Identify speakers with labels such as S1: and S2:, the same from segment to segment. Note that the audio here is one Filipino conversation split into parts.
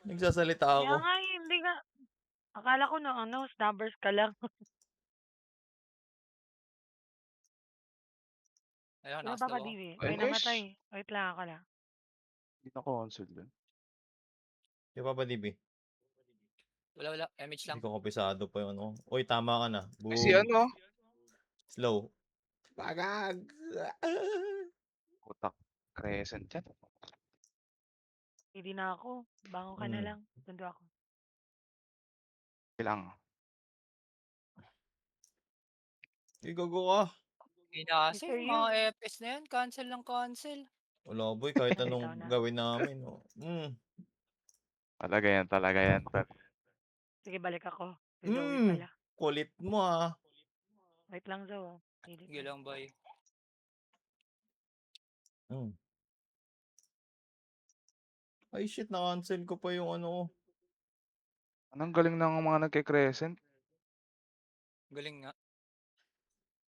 S1: Nagsasalita
S2: Kaya
S1: ako.
S2: nga eh, hindi nga. Akala ko na snubbers ka lang.
S3: Ayun,
S2: Sino ba
S3: naka-slow ako.
S2: Kadiwi? May namatay.
S4: Finish!
S2: Wait lang ako lang.
S4: Hindi na-cancel yun.
S1: Di ba DB?
S3: Wala. MH
S1: Hindi
S3: lang.
S1: ko kapisado pa yung ano. Uy, tama ka na.
S4: May si
S1: Boom.
S4: ano?
S1: Slow. Pagag.
S4: Putak. Crescent yan.
S2: Hindi na ako. Bangon ka na lang. Sundo ako.
S4: Ilang.
S1: Igago ka.
S3: Hindi na kasi,
S2: Sir,
S3: mga
S2: you.
S3: FPS na yan. Cancel lang cancel.
S1: Wala boy, kahit
S2: Bitaw
S1: anong
S2: na.
S1: gawin namin. Oh.
S4: Talaga yan, talaga yan.
S2: Sige, balik ako. Si Zoe pala.
S1: Kulit mo ah.
S2: Wait lang, Zoe.
S3: Sige lang, boy.
S1: Ay shit, na-cancel ko pa yung ano ko.
S4: Anong galing ng mga nagke-crescent?
S3: Galing nga.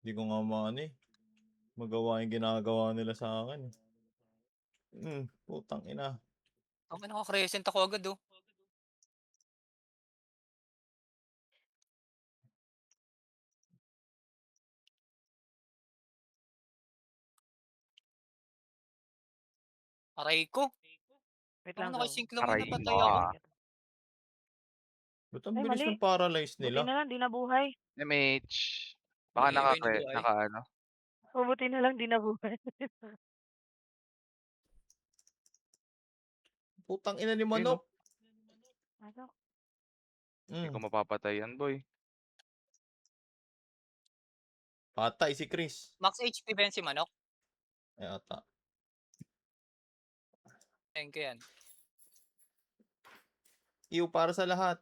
S1: Hindi ko nga maano eh. Magawa yung ginagawa nila sa akin eh. Putang ina.
S3: Ang naka-crescent ako agad oh. Aray ko.
S2: Wait
S3: Ako
S2: lang, Zoe.
S3: nakasync lang yun,
S4: Aray
S3: napatay
S4: mo.
S3: ako.
S1: Ba't ang
S2: Ay,
S1: bilis
S2: mali.
S1: ng paralyze
S2: Buti
S1: nila?
S2: na lang, di nabuhay.
S4: MH. Baka
S3: Iba yung nabuhay.
S4: naka ano.
S2: Buti na lang, di nabuhay.
S1: Putang ina ni
S4: Ayun,
S1: Manok.
S2: Pasok.
S4: Hindi ko mapapatay yan, boy.
S1: Patay si Chris.
S3: Max HP ba yan si Manok?
S1: Ay ata.
S3: Thank you yan.
S1: Iyo para sa lahat.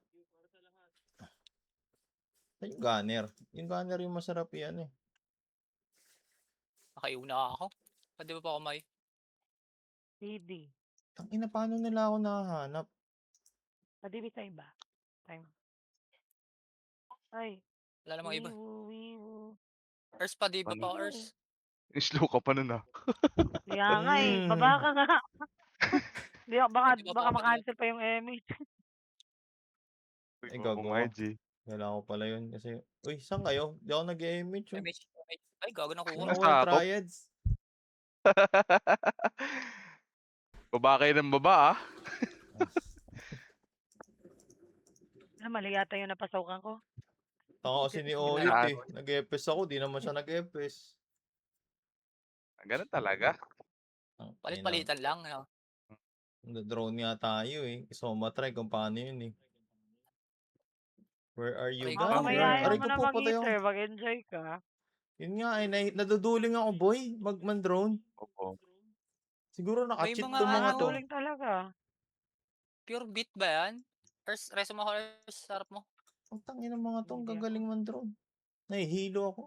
S1: Ay, yung gunner. Yung gunner yung masarap yan eh.
S3: Nakaiuna ako. Pwede ba pa ako may?
S2: CD.
S1: Tangina, paano nila ako nahanap?
S2: Padibi sa iba. Time. Ay.
S3: Wala namang iba.
S2: Wiwu.
S3: Earth pa, di ba
S4: Ano?
S3: pa Earth?
S4: Slow ka pa nun ah.
S2: Kaya nga eh. Baba ka nga. Di, baka
S3: Di ba pa ako
S2: makancel pa yung Emmy.
S1: Ay, gago. Kailangan ko pala yun kasi... Uy, saan kayo? Di ako nag-image oh.
S3: MH. Ay, gago na kuha.
S1: Nakuha yung triads.
S4: Baba kayo ng baba ah.
S2: Mali yata yung napasokan ko.
S1: Taka kasi ni Oyot eh. Nag-EPS ako, di naman siya nag-EPS.
S4: Ganun talaga.
S3: Palit-palitan lang. No?
S1: Na-drone nga tayo eh. Soma try kung paano yun eh. Where are you
S3: Aray,
S1: guys?
S2: Baka may ayaw
S1: Aray
S2: mo
S1: ko
S2: na
S1: po patay ako.
S2: mag-eater. Mag-enjoy ka.
S1: Yun nga eh. Naduduling ako boy. Man-drone.
S4: Opo.
S1: Siguro naka-cheat
S3: May mga
S1: to mga to.
S2: Naduduling talaga.
S3: Pure beat ba yan? Earth, resume mo Earth, sarap mo.
S1: Ang tangin ng mga to. Ang gagaling man-drone. Nahihilo ako.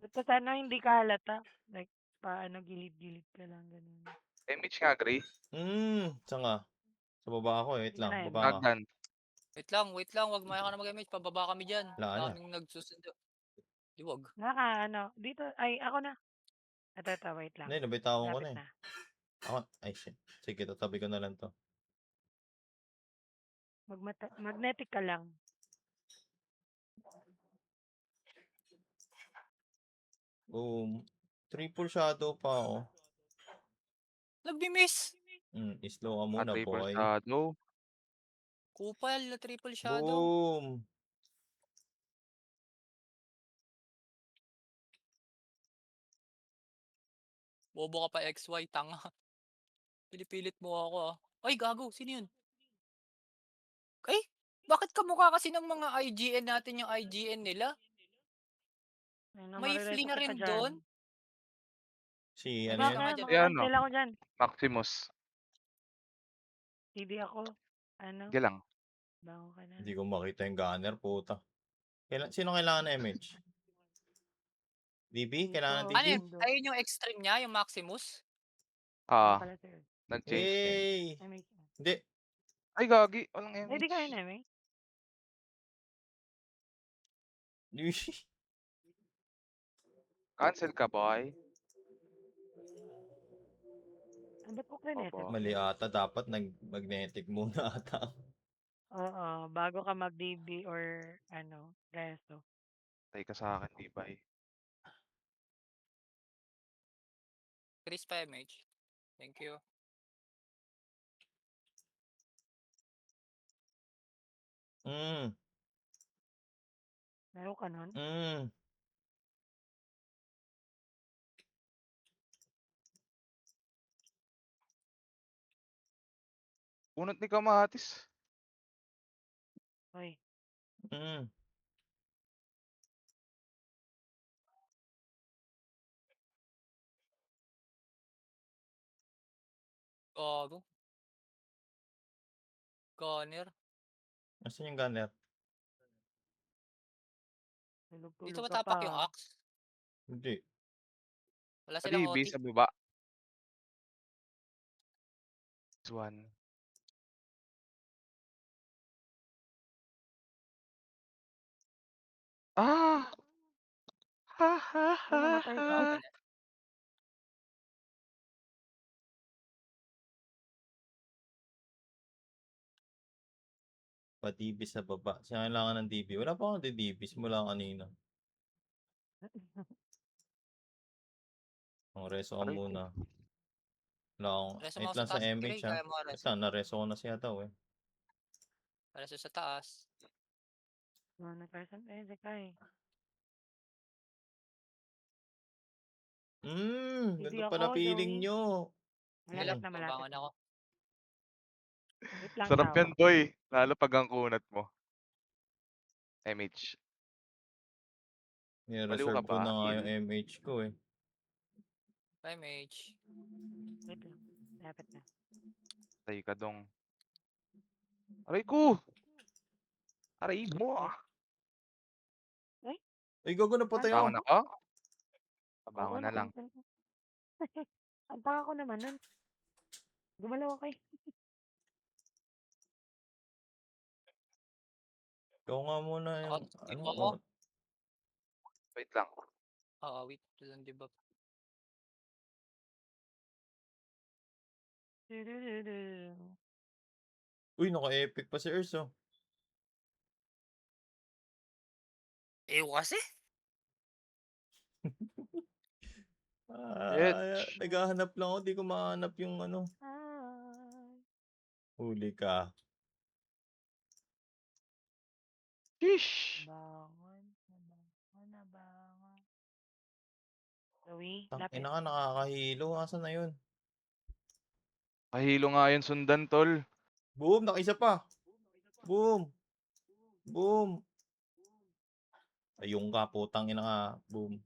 S2: Basta sana hindi ka halata. Like, paano gilid-gilid ka lang. Ganun.
S4: MH nga, Gray.
S1: Saan nga? Sa baba ako eh. Wait lang. Baba ka.
S4: Nagdan.
S3: Wait lang. Wag maya ka na mag-MH. Pababa kami dyan.
S1: Wala na.
S3: Daming nagsusundo. Di wag.
S2: Dito, ay, ako na. Ito, wait lang.
S1: Hindi, nabitawan ko
S2: Lapit
S1: na eh. Ako, ay shit. Sige, tatabi ko na lang to.
S2: Magnetic ka lang.
S1: Boom. Triple shadow pa ako.
S3: Nagbi-miss.
S1: Slow ka muna,
S4: Triple
S1: boy.
S4: shadow.
S3: Kupal na triple shadow.
S1: Boom.
S3: Bobo ka pa XY, tanga. Pilipilit mo ako ah. Ay, gago. Sino yun? Ay, bakit kamukha kasi ng mga IGN natin yung IGN nila? May flea na rin doon?
S1: Si,
S2: Baba
S1: ano yan?
S2: ka,
S3: Yan.
S2: makakancel ako dyan.
S4: Maximus.
S2: Hindi ako. Ano?
S4: Sige lang.
S2: Bango ka na.
S1: Hindi ko makita yung gunner, puta. Sino kailangan na MH? DB? Kailangan
S2: Dito,
S1: DB?
S3: Ano yun? Ayun yung extreme niya, yung Maximus?
S4: Nag-change din.
S1: Hindi.
S4: Ay, gagi. Walang MH.
S2: Hindi kayo na,
S4: Cancel ka, boy.
S2: Ba't ko krineset
S4: Opo.
S1: Mali
S2: yun?
S1: ata dapat magnetic muna ata.
S2: Oo, bago ka mag-DB or ano, reso.
S4: Patay ka sa akin, Tibay.
S3: Chris pa MH. Thank you.
S1: Hmm,
S2: Meron ka nun?
S1: hmm.
S4: Bunot ni Kamatis.
S2: Uy,
S1: Hmm.
S3: Gago. Gunner.
S1: Nasaan yung gunner?
S3: Dito
S2: tulog-tulog
S3: ba
S2: ka
S3: tapak yung
S2: pa.
S3: axe?
S1: Hindi.
S3: Wala
S4: Adi,
S3: silang
S4: base
S3: OT.
S4: sa baba. This one. Ah! Ha ha
S2: Ay,
S4: ha
S2: namatay
S4: ha.
S2: ka.
S3: Okay na.
S1: Pa-DB sa baba. Kailangan ng DB. Wala pa akong DB simula kanina. Oh, reso ka
S4: Aray ko.
S1: muna. Wala akong
S3: Reso
S1: wait
S3: mo
S1: lang
S3: sa
S1: sa
S3: taas,
S1: MH
S3: Ray.
S1: ha.
S3: Kaya mo
S1: Wait
S3: reso.
S1: lang, nareso ko na siya daw eh.
S3: Reso sa taas.
S2: Nag-person pwede ka eh.
S1: Ganda
S2: Hindi
S1: pala
S2: ako,
S1: feeling
S2: Joey.
S1: nyo.
S2: Malapit
S3: Sige,
S2: na, malapit
S3: babangon
S2: na.
S3: ako.
S2: Wait lang,
S4: Sarap
S2: tao.
S4: yan, boy. Lalo pag ang kunat mo. MH. Baliw ka
S1: Ni-reserve ko
S4: ba?
S1: na nga
S4: Heal.
S1: yung MH ko eh.
S3: MH.
S2: Wait lang. Malapit na.
S4: Patay ka dong. Aray ko! Aray mo!
S2: Wait. Ay,
S1: Ay, gago na patay
S4: Bangon
S1: ako.
S4: ako?
S2: oo,
S4: Abangon na lang.
S2: na-cancel ko. Ang tanga ko naman nun. Gumalaw ako eh.
S1: Ikaw nga muna yung,
S3: Ako,
S1: ano,
S3: ako.
S4: Wait lang.
S3: Oo, wait lang, di ba?
S1: Uy, naka-epic pa si Ers oh.
S3: Kasi?
S4: Bitch.
S1: Naghahanap lang ako, di ko mahanap yung ano.
S2: Ay,
S1: Huli ka.
S4: Sheesh!
S2: bangon. Nabangon. Joey,
S1: Tang
S2: lapit.
S1: ina ka, nakakahilo. Asan na yun?
S4: Pahilo nga yun sundan, tol.
S1: Boom, nakaisa pa. Boom. Boom. Ayun ka, putang ina ka. Boom.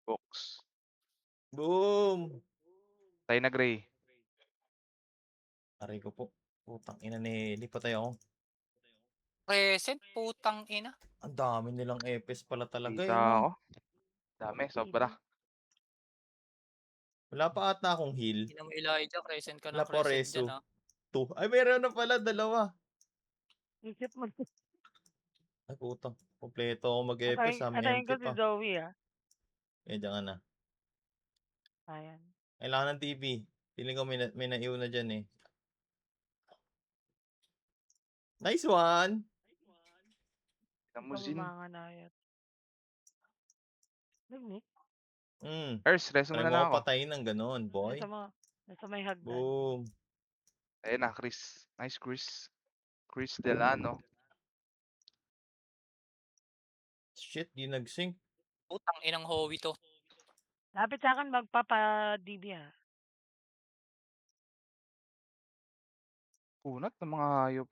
S4: Box.
S1: Boom.
S4: Tayo na, Gray.
S1: Aray ko po. Putang ina ni, hindi patay ako.
S3: Present, putang ina.
S1: Ang dami nilang epes pala talaga
S4: Kita
S1: eh, no?
S4: ako. Dami, sobra.
S1: Wala pa ata akong heal.
S3: Hindi mo Elijah, crescent ka
S1: Wala
S3: ng
S1: pa
S3: crescent dyan,
S1: reso.
S3: ah.
S1: 2. Ay, meron na pala, dalawa.
S2: Isip mo.
S1: Ay, putang. Kompleto ako mag-epes ha. May
S2: Atayin
S1: empty
S2: ko si
S1: pa.
S2: Joey ah.
S1: Eh, diyan ka na.
S2: Ayan.
S1: Kailangan ng TV. Feeling ko may naiw na dyan eh. Nice one!
S2: Ikaw
S4: Tamusin.
S2: mamanganayat. Nagnik?
S4: Ers, reso
S1: Try
S4: mo na
S1: mo
S4: lang
S1: ako
S4: ako.
S1: patayin ng ganun, boy.
S2: Nasa may hagdan.
S1: Boom.
S4: Ayun na, Chris. Nice, Chris. Chris Delano.
S1: Shit, di nag-sync.
S3: Putang inang Howie to.
S2: Lapit sa akin magpapa-DB ah.
S4: Kunat ng mga hayop.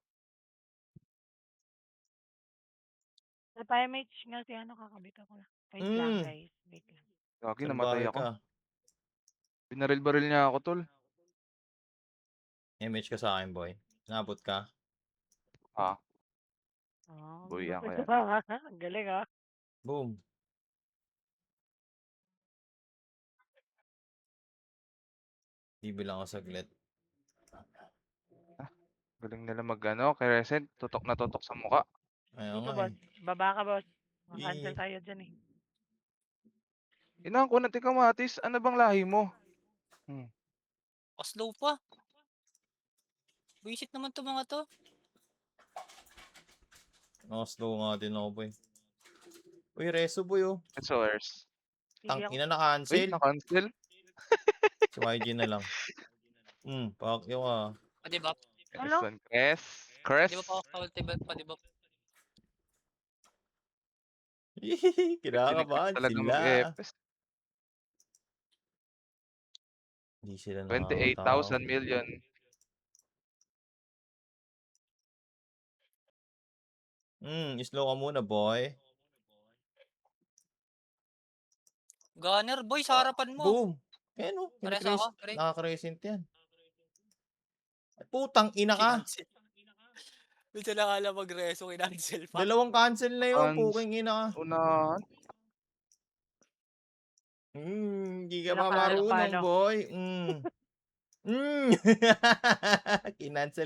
S2: Sa PMH nga si ano kakabit ako lang. Wait lang guys. Wait lang.
S4: Gagi, namatay
S1: Salbahe
S4: ako.
S1: ka.
S4: Binaril-baril niya ako, tol.
S1: MH ka sa akin, boy. Nabot ka.
S4: Ah,
S2: Oh,
S4: boy,
S2: gusto
S4: yan.
S2: ka. Ang galing ah.
S1: Boom. DB lang ako saglit.
S4: Galing nila mag-ano, Crescent. Tutok na tutok sa muka.
S1: Ayaw
S2: Dito
S1: nga
S2: boss.
S1: eh.
S2: Baba ka boss. Mag-cancel
S1: Ih.
S2: tayo dyan eh.
S4: Inahan ko natin kamatis. Ano bang lahi mo?
S3: Slow pa. Buwisit naman 'tong mga 'to.
S1: Naka-slow nga din ako, boy. Uy, Reso, boy, oh.
S4: SORs.
S2: Hindi ako
S1: Tangina,
S4: Uy,
S1: na-cancel.
S4: na-cancel.
S1: Si YG na lang. Pakyo ka.
S3: Pa-debuff.
S2: Hala?
S4: Person Cress. Cress.
S3: Pa-debuff ako sa ultimate, pa-debuff.
S4: Tinignan
S1: Kinakabahan
S4: talaga
S1: sila.
S4: mag-epes.
S1: Hindi sila
S4: 28,000
S1: nakakatao.
S4: million.
S1: Slow ka muna, boy.
S3: Gunner boy, sa harapan mo.
S1: Boom! Ayan, oh.
S3: Pares ako, pre.
S1: Nakaka-crescent yan. Ay, putang ina ka.
S3: Kinancel. Dito lang alam mag-reso, kinancel pa.
S1: Dalawang cancel na yun.
S4: Cans.
S1: Puking ina ka.
S4: Unahan.
S1: Hindi ka
S2: Wala
S1: pa
S2: ka, ano,
S1: marunong,
S2: paano?
S1: boy.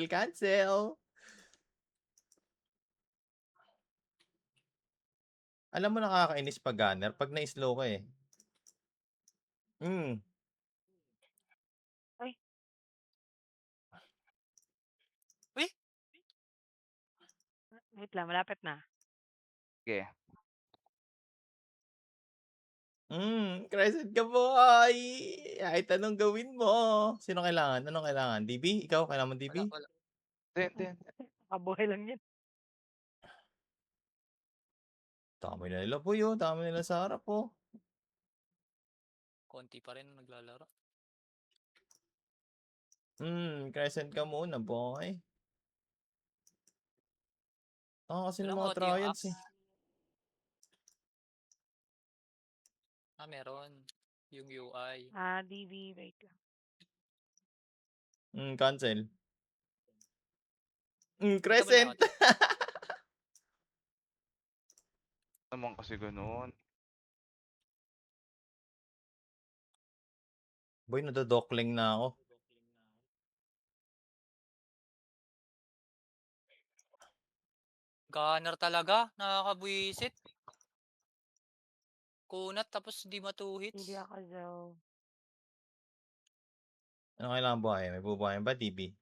S1: Cancel. Alam mo nakakainis pag gunner pag na-slow ka eh.
S2: Ay.
S3: Uy!
S2: Wait lang, malapit na.
S4: Sige.
S1: Crescent ka, boy. Kahit anong gawin mo. Sino kailangan? Anong kailangan? DB? Ikaw? Kailangan mo
S3: Wala,
S1: DB?
S3: wala.
S4: Hindi.
S2: Kabuhay lang yan.
S1: Tama na nila, boy, oh. Tama nila sa harap, oh.
S3: Konti pa rin naglalaro.
S1: Crescent ka muna, boy. Kasi ng
S3: Walang
S1: mga
S3: auto yung
S1: trials,
S3: axe.
S1: eh.
S3: Meron. Yung UI.
S2: DB, wait lang.
S1: Cancel.
S3: Kita mo na
S1: Crescent!
S3: auto.
S4: Naman kasi ganoon.
S1: Boy, nadodokling na ako.
S3: Gunner talaga, nakakabwisit. Kunat tapos di ma-2 hits.
S2: Hindi ako daw.
S1: Ano kailangan buhay? May bubuhayin ba, DB?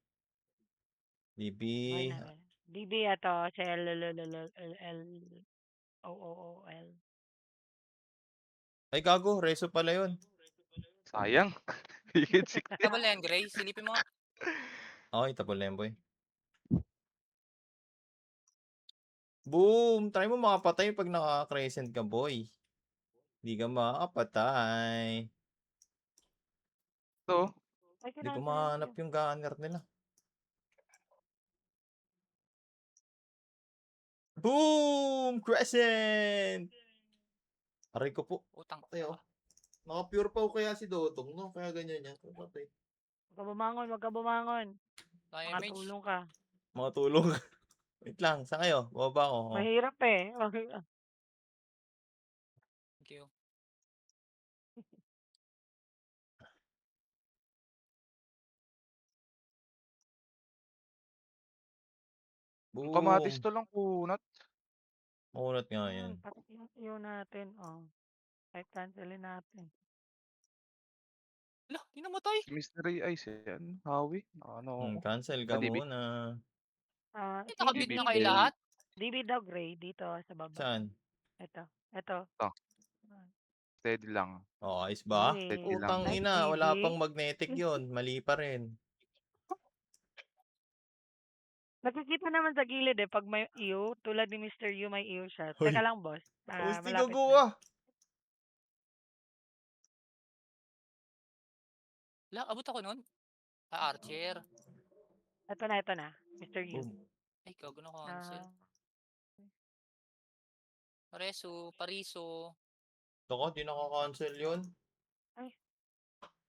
S1: DB.
S2: Okay na. DB ato, si L-O-O-O-L.
S1: Ay, gago. Reso pala yun.
S4: Sayang. Higit 60.
S3: Double and gray, silipin mo nga.
S1: Okay, tapos na yan, boy. Boom! Try mo makapatay pag naka-crescent ka, boy. Hindi ka makapatay.
S4: Ito.
S2: Ay,
S1: Hindi ko
S2: kinancel
S1: mahanap
S2: yun.
S1: yung gunner nila. Boom! Crescent! Aray ko po.
S3: Utang.
S1: Patay, oh. Naka-pure pa kaya si Dotong, no? Kaya ganyan yan. Patay.
S2: Huwag ka bumangon.
S3: Damage.
S2: Makatulong ka.
S1: Mga tulong. Wait lang. Saan kayo? Bababa ako. Oh.
S2: Mahirap eh.
S3: Thank you.
S4: Yung kamatis
S1: Boom!
S4: to lang kunat.
S1: Makunat nga yan.
S2: Pati yung natin. Kahit cancelin natin.
S3: Ala, di namatay.
S4: Si Mystery Eyes yan. Hawi. Ano ako.
S1: Cancel ka
S4: DB.
S1: muna.
S3: Nakabit na kayo
S4: DB.
S3: lahat.
S2: DB daw gray dito sa baba.
S1: Saan?
S2: Ito.
S4: Steady lang.
S1: Oh, ayos ba?
S2: Yay.
S1: Utang
S2: Nice,
S1: ina. Wala
S2: DB.
S1: pang magnetic yun. Mali pa rin.
S2: Nakikita naman sa gilid eh, pag may iyo, tulad ni Mr. Yu, may iyo siya.
S1: Hoy.
S2: Teka lang, boss.
S1: Gusti
S2: Malapit
S1: gago
S2: na.
S1: ah.
S3: Ala, abot ako nun. Archer.
S2: Ito na. Mr. Yu.
S1: Boom.
S3: Ay, gago na cancel. Pariso.
S1: Ako, di naka-cancel yun.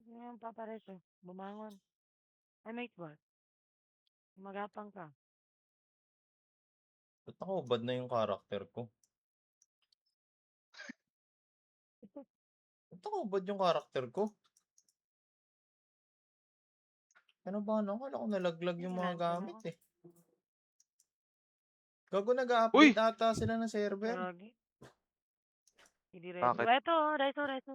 S2: Hindi naman papareso. Bumangon. Ay, mate boss. Magapang ka.
S1: Ba't nakahubad na yung karakter ko? Ba't nakahubad yung karakter ko? Ano ba? Akala ko nalaglag yung mga gamit eh. Gago nag-update ata sila ng server.
S2: Lagi. Hindi reso.
S4: Bakit?
S2: Ito, reso.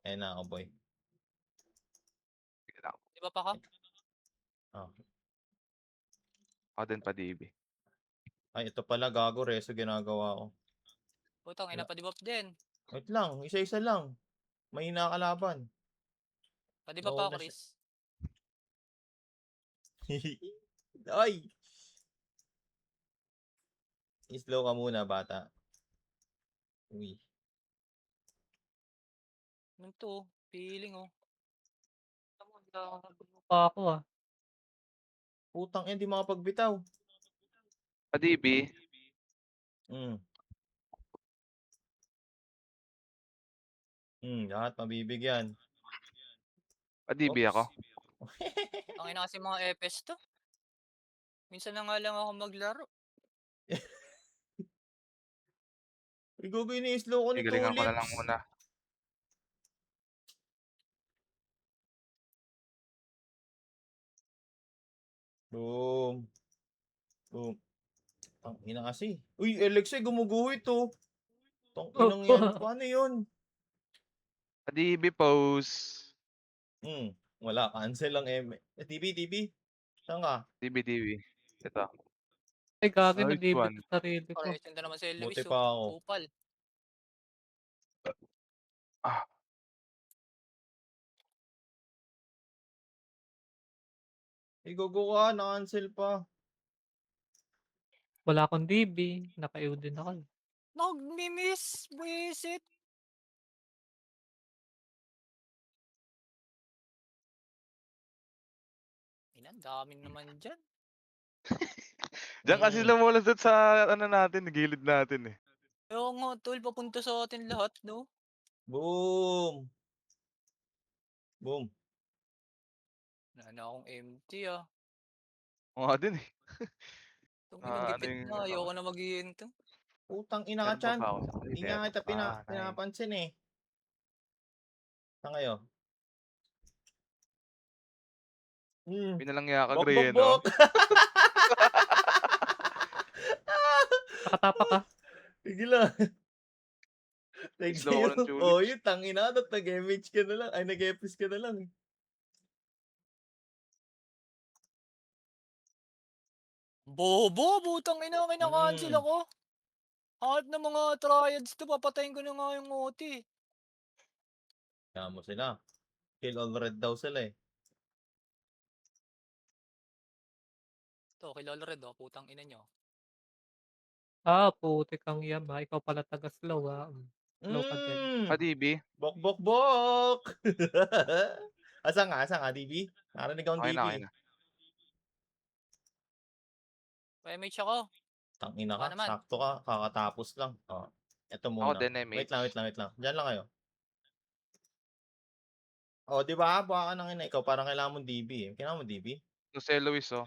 S1: Ayan na ako, boy.
S4: Sige lang.
S3: Di ba pa ka?
S1: Ah.
S4: Ako din pa DB.
S1: Ay, ito pala, gago. Reso ginagawa ko.
S3: Putang ina,
S1: Wala.
S3: pa-debuff din.
S1: Wait lang, isa-isa lang. Mahina kalaban.
S3: Pa-debuff pa,
S1: Nauna siya.
S3: Chris.
S1: Ay! Slow ka muna, bata. Uy.
S3: Ano to? Feeling oh.
S5: Pa ako ah.
S1: Putang yan, di makapagbitaw.
S4: Pa DB.
S1: Hmm. Lahat mabibigyan.
S4: Pa DB ako.
S3: Ang ina kasi mga EPS to. Minsan na nga lang ako maglaro.
S1: Igugo ini-slow ko ni
S4: Igalingan ko na lang
S1: Tulips.
S4: muna.
S1: Boom. Boom. Ang ina kasi. Uy, Alexa, gumuguhit to. Tang inang yan. Paano yun?
S4: Pa DB pose.
S1: Wala. Cancel lang TV, TV. Saan ka?
S4: DB. Ito.
S5: Ay, gagi,
S4: Nice
S5: nabibit
S4: one.
S5: sa sarili ko.
S3: Para isinda naman si Luis
S1: Buti
S3: oh.
S1: pa ako.
S3: Kupal.
S4: Ah.
S1: Igugo ka, na-cancel pa.
S5: Wala akong DB. Naka-EO din ako.
S3: Nag-miss. Buisit. Ina, dami naman dyan.
S4: Diyan kasi lumulusot sa ano natin, gilid natin eh.
S3: Oo nga, tol. Papunta sa atin lahat, no?
S1: Boom. Boom.
S3: Wala na akong empty ah.
S4: Mga din eh.
S3: Itong inang
S4: Ano
S3: gipit
S4: yung
S3: na. Ayoko na mag-iinto.
S1: Putang ina ka,
S4: meron pa
S1: Chan.
S4: ba ako sa
S1: Hindi
S4: plate?
S1: nga kita
S4: Nice.
S1: pinapansin eh. Saan kayo?
S4: Pinalangya ka,
S1: Bok, bok,
S4: Gray, no?
S1: bok!
S5: Nakatapa ka.
S1: Sige lang. Thank
S4: Slow ko
S1: you.
S4: ng tulips.
S1: Oh, yun, tangina. Nag-MH ka na lang. Ay, nag-EPS ka na lang.
S3: Bobo, butang ina, kinakancel ako. Hangat ng mga triads to, papatayin ko na nga yung OT.
S1: Kaya mo sila. Kill all red daw sila eh.
S3: To, kilala red oh, putang ina nyo.
S5: Ah, putik ang yama. Ikaw pala taga-slow ah. Slow ka din.
S4: Pa DB.
S1: Bok, bok, bok! Asan nga, DB? Narinig akong
S4: Okay
S1: DB.
S4: na, okay na.
S3: MH ako.
S1: Tangina
S3: Baka
S1: ka,
S3: naman.
S1: sakto ka, kakatapos lang. Oh, eto
S4: Ako
S1: muna.
S4: din, MH.
S1: Wait lang. Diyan lang kayo. Oh, di ba? Baka ka nang ina. Ikaw parang kailangan mong DB eh. Kailangan mo DB?
S4: Jose Luis, oh.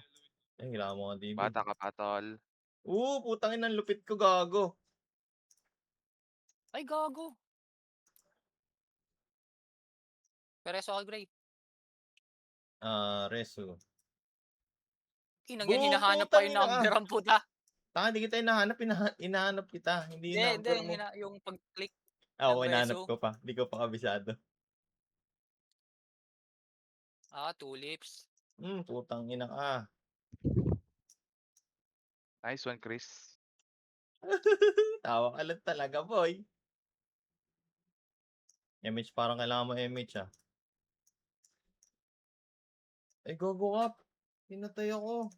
S1: Kailangan mo nga DB.
S4: Bata ka pa, tol.
S1: Putang ina, lupit ko, gago.
S3: Ay, gago. Pereso ako, Gray.
S1: Resu.
S3: Inang
S1: Boom,
S3: yan, hinahanap pa
S1: putang
S3: yung
S1: ina ka.
S3: number ang puta.
S1: Hindi kita hinahanap, hinahanap kita. Hindi yung
S3: Hindi,
S1: number mo.
S3: yung pag-click
S1: Oo,
S3: ng
S1: hinahanap
S3: reso.
S1: ko pa. Hindi ko pa kabisado.
S3: Tulips.
S1: Putang ina ka.
S4: Nice one, Chris.
S1: Tawa ka lang talaga, boy. MH, parang kailangan mo MH ah. Ay, gogo ka. Pinatay ako.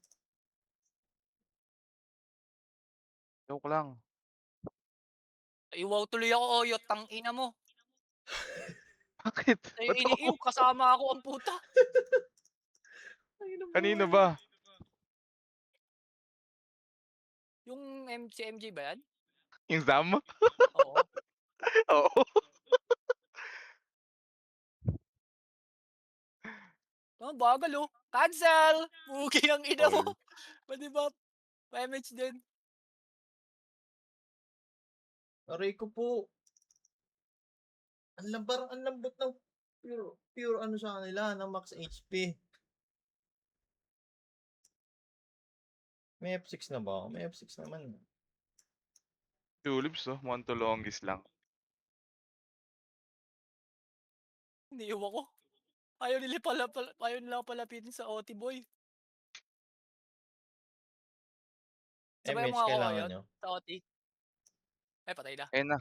S4: Joke lang.
S3: Ay, wow tuloy ako, Oyot. Tang ina mo.
S4: Bakit?
S3: Ay,
S4: Ba't
S3: iniiw,
S4: ako?
S3: kasama ako ang puta.
S4: Kanino ba?
S3: Yung MJ ba yan?
S4: Yung Zam?
S3: Oo.
S4: Oo.
S3: Bagal oh. Cancel! Pugi ang ina mo.
S4: Tol.
S3: Pwede ba? Pa-MH din.
S1: Aray ko po. Ang lambot ng pure ano sa kanila, ng max HP. May F6 na ba ako? May F6 naman.
S4: Tulips, oh. Monto Longis lang.
S3: Iniiwan ko. Ayaw nila palapitin sa OT boy. Sabayan mo
S1: MH
S3: nga ako
S1: kailangan
S3: ngayon
S1: nyo.
S3: sa OT. Ay, patay na.
S4: Ayun na.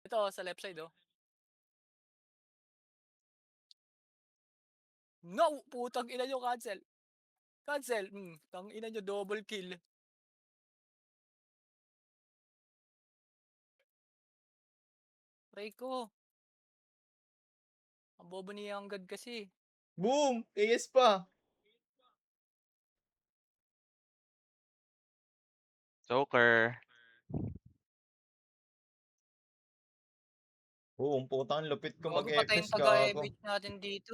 S3: Ito, sa left side, oh. No! Putang ina nyo, cancel. Cancel. Tang ina nyo, double kill. Try ko. Ang bobo ni Yanggad kasi.
S1: Boom! AS pa!
S4: Joker.
S1: Boom, putang lupit ko
S3: Gago, patay
S1: mag-FS
S3: yung
S1: gago.
S3: taga-MH natin dito.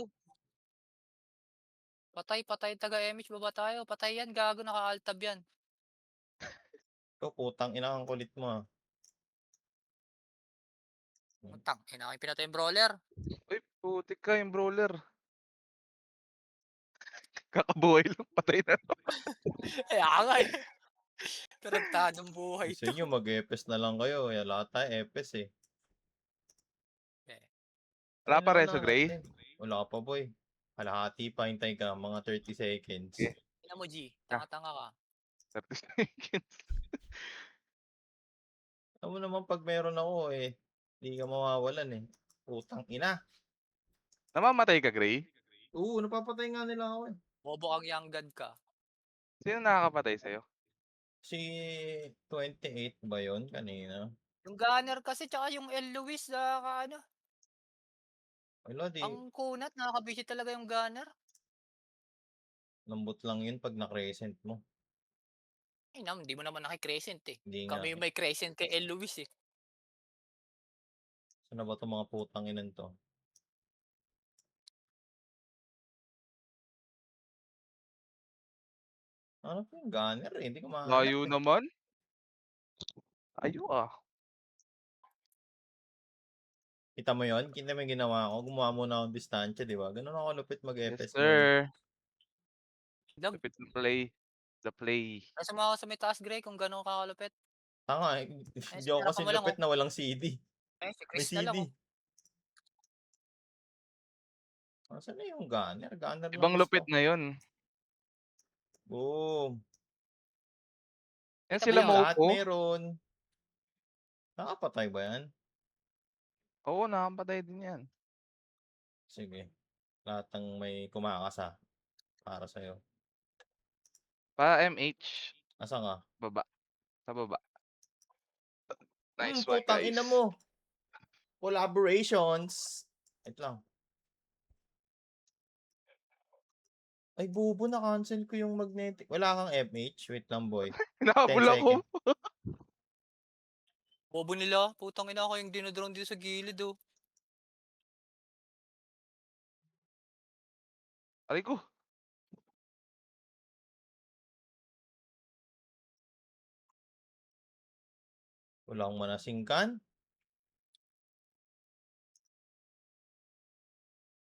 S3: Patay taga-MH. Baba tayo. Patay yan, gago. Naka-altab yan.
S1: Ito, putang ina ang kulit mo. ah.
S3: Tang ina ko yung pinatay yung brawler.
S4: Uy, putik ka yung brawler. Kakabuhay lang, patay na.
S3: Eh, nga eh. Tarantadong buhay
S1: Gusto
S3: to.
S1: nyo mag-FS na lang kayo. Kaya lahat tayo FS eh.
S3: Eh,
S4: Wala pa
S1: Kailangan
S4: Reso
S1: na
S4: Gray?
S1: natin. Wala pa boy. Kalahati pa, hintay ka. Mga 30 seconds.
S4: Okay.
S3: ina mo, G. Tanga-tanga ka.
S4: 30 seconds.
S1: Alam mo naman pag meron ako eh. Hindi ka mawawalan eh. Putang ina.
S4: Namamatay ka, Gray?
S1: Oo, napapatay nga nila ako eh.
S3: Bobo kang Yanggad ka.
S4: Sino nakakapatay sa'yo?
S1: Si 28 ba yun kanina?
S3: Yung gunner kasi, tsaka yung El Luis, ano,
S1: Wala, di.
S3: ang kunat, nakakabisit talaga yung gunner.
S1: Lambot lang yun pag na-crescent mo.
S3: Ay, hindi mo naman naki-crescent eh.
S1: Hindi nga.
S3: Kami yung may crescent kay El Luis eh.
S1: Saan na ba itong mga putang inan to? Ano po yung gunner eh? Hindi ko mahanap
S4: Layo
S1: eh.
S4: naman. Ayo ah.
S1: Kita mo yun? Kita mo yung ginawa ko? Gumawa muna akong distansya, di ba? Ganun ako lupit
S4: Yes,
S1: mag-FS boy.
S4: sir.
S3: Lag,
S4: Lupit ng play. The play.
S3: nasa mga sa may taas, Gray, kung gano'n kakalupit.
S1: Tanga eh.
S3: Ay,
S1: Hindi ako kasi
S3: sinarapan mo lang,
S1: lupit na walang CD.
S3: Ay, si
S1: May
S3: Chris na lang
S1: CD.
S3: oh.
S1: Saan na yung gunner? Gunner lang
S4: Ibang
S1: gusto.
S4: lupit na yun.
S1: Boom.
S4: Yan
S3: Kita
S4: sila
S3: mo yun?
S1: Lahat
S4: Mopo.
S1: meron. Nakapatay ba yan?
S4: Oo, nakapatay din yan.
S1: Sige. Lahat ng may kumakasa para sa'yo.
S4: Pa MH.
S1: Asa ka?
S4: Baba. Sa baba. Nice one,
S1: Putang
S4: guys.
S1: ina mo. Collaborations. Wait lang. Ay, bubo na cancel ko yung magnetic. Wala kang FH. Wait lang, boy. 10
S4: Nakabula ko.
S1: seconds.
S3: Bobo nila. Putang ina ako yung dinodrone dito sa gilid oh.
S4: Aray ko.
S1: Wala akong manasingkan.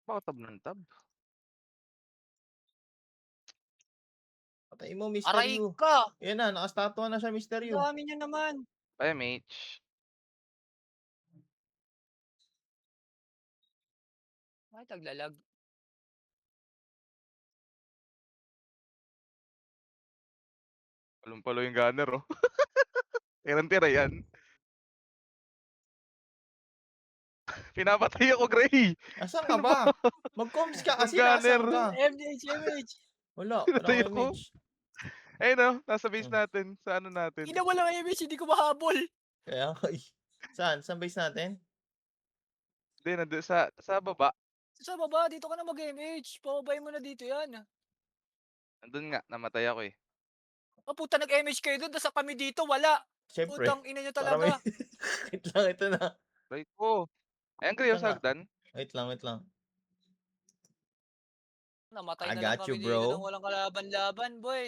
S4: Bakit tab ng tab?
S1: Patay mo,
S3: Aray
S1: Mysterio.
S3: ka!
S1: Yan na, nakastatwa na siya,
S3: Ang
S1: Mysterio.
S3: dami nyo naman.
S4: Pa MH.
S3: Ay, taglalag.
S4: Palong-palo yung gunner, oh. Tirang-tira yan. Pinapatay ako, Gray.
S1: Asan ka
S4: Ano
S1: ba? Mag-coms ka
S4: Yung
S1: kasi nasan
S4: gunner.
S1: ka?
S3: MH.
S1: Wala
S4: Pinatay
S1: akong
S4: ako.
S1: image.
S4: Ayun, oh. Nasa base
S1: Hmm.
S4: natin. Sa ano natin.
S3: Ina, walang MH, hindi ko mahabol.
S1: Kaya, ay. Saan? Saan base natin?
S4: Hindi, nandun sa baba.
S3: Sa baba, dito ka na mag-MH. Pababay mo na dito yan.
S4: Nandun nga, namatay ako eh.
S3: Ah, puta, nag-MH kayo doon, nasa kami dito, wala.
S1: Siyempre.
S3: Putang ina nyo
S1: Para may...
S3: talaga.
S1: wait lang, ito na.
S4: Right ko. Ayan, Gray, oh,
S1: Saan
S4: sa
S1: ka?
S4: hagdan.
S1: Wait lang.
S3: Namatay
S1: I
S3: na lang
S1: got
S3: kami
S1: you,
S3: dito
S1: bro.
S3: nang walang kalaban-laban, boy.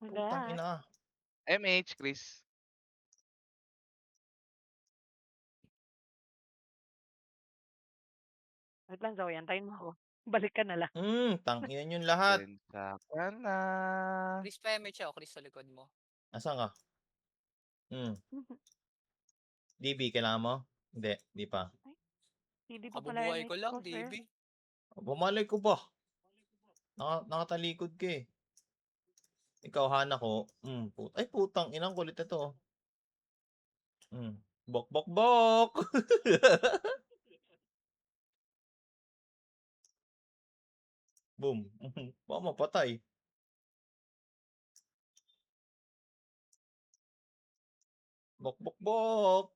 S1: Putang ina.
S4: MH, Chris.
S2: Wait lang, Zoe. Antayin mo ako. Balik ka na lang.
S1: Tangina yung lahat.
S4: Pensa ka na.
S3: Chris pa MH ako, Chris sa likod mo.
S1: Asan ka? DB, kailangan mo? Hindi pa.
S2: Hindi pa pala
S3: Kabubuhay
S2: yan
S3: ko lang,
S2: ko, sir.
S3: DB.
S1: Bumalay ko ba? Nakatalikod ka eh. Ikaw, Hana ko. Ay, putang inang kulit na to. Bok, bok, bok! Boom. Baka mapatay. Bok, bok, bok!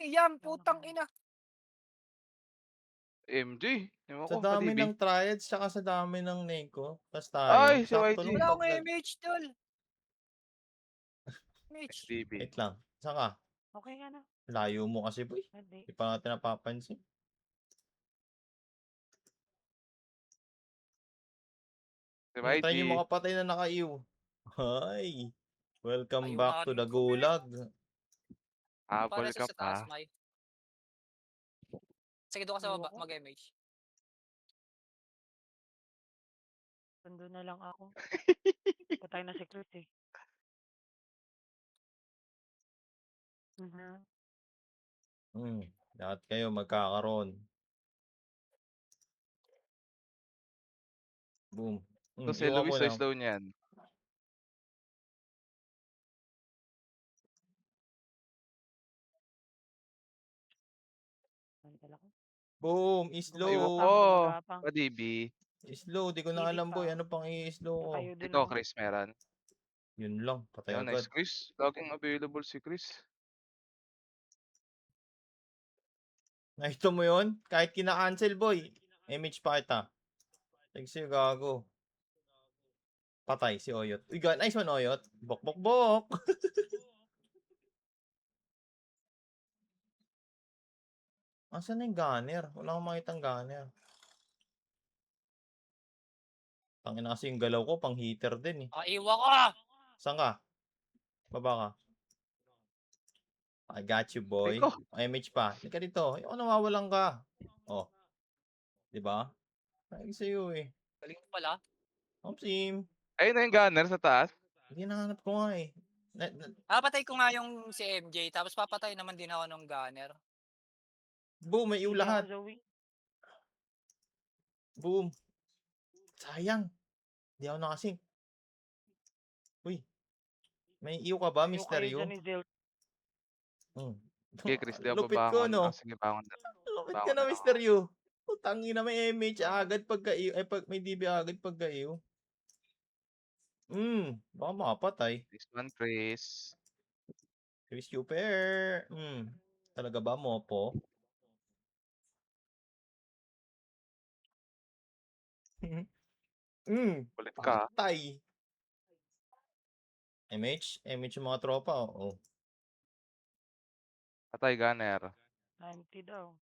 S3: Yan, putang ina.
S4: MJ. Ewan
S1: Sa
S4: ko,
S1: dami
S4: ka-DB.
S1: ng triads, tsaka sa dami ng Neko. Tas
S4: Ay,
S1: tayo.
S4: si
S1: Sakto
S4: YG.
S1: nung
S3: Wala
S1: pag
S3: akong MH, tol. MH.
S4: DB.
S1: Wait lang. Saan ka?
S2: Okay nga na.
S1: Layo mo kasi, boy.
S2: Hindi.
S1: Hindi pa natin napapansin.
S4: Si
S1: Try nyo
S4: YG.
S1: makapatay na naka-ew. Hi! Welcome
S3: Ayun,
S1: back to the
S3: narinig ko, men.
S1: gulag.
S4: Habol
S3: Para
S4: ka
S3: sa taas,
S4: pa.
S3: May. Sige, doon ka sa baba,
S2: Ayoko.
S3: mag-MH.
S2: Nandun na lang ako. Patay na si Chris eh.
S1: Lahat kayo magkakaroon. Boom.
S4: So, si
S1: Iwan mo
S4: Luis,
S1: lang.
S4: slow niyan.
S2: Nandala ko.
S1: Boom!
S4: Ayoko
S1: Slow!
S4: ko.
S2: Gumagapang.
S4: Ka-DB.
S1: Slow, di ko na
S2: Hindi
S1: alam, boy.
S2: pa.
S1: Ano pang i-slow ko?
S2: Natayo din
S4: Ikaw,
S2: ako.
S4: Chris, meron.
S1: Yun lang, patay
S4: Ayun,
S1: agad.
S4: nice Chris. Laging available si Chris.
S1: Nakita mo yun? Kahit kina-cancel, boy. Image pa kita. Thanks sa'yo, gago. Patay si Oyot. Uy, nice one, Oyot. Bok, bok, bok! Asan na yung gunner? Wala akong makitang gunner. Tangina kasi yung galaw ko, pang heater din eh.
S3: Iwa ka!
S1: Saan ka? Baba ka. I got you, boy.
S4: Ikaw.
S1: Image pa. Hindi ka dito. Yung nawawalan ka. Oh. Diba? Thanks sa'yo eh.
S3: Galing mo pala.
S1: Sim.
S4: Ayun na yung gunner sa taas.
S1: Hindi nahanap ko nga eh.
S3: Papatay ko nga yung si MJ, tapos papatay naman din ako ng gunner.
S1: Boom, may iw
S2: Hindi
S1: lahat.
S2: ako, Zoe.
S1: Boom. Sayang. Hindi ako nakasync. Uy. May iw ka ba,
S2: Yung
S1: Mr.
S2: kayo
S1: Yu?
S2: dyan ni Zelt.
S4: Okay, Chris, di ako
S1: Lupit ko,
S4: babangon.
S1: no?
S4: Sige, bangon na.
S1: Lupit
S4: Bago
S1: ka na,
S4: na
S1: Mr. Yu. Putangin na may MH agad pagka iw. Ay, pag may DB agad pagka iw. Baka makapatay.
S4: This one, Chris.
S1: Chris Super. Talaga ba mo po?
S4: Kulit ka.
S1: Patay. MH yung mga tropa. Oh.
S4: Patay, gunner.
S2: 90 daw.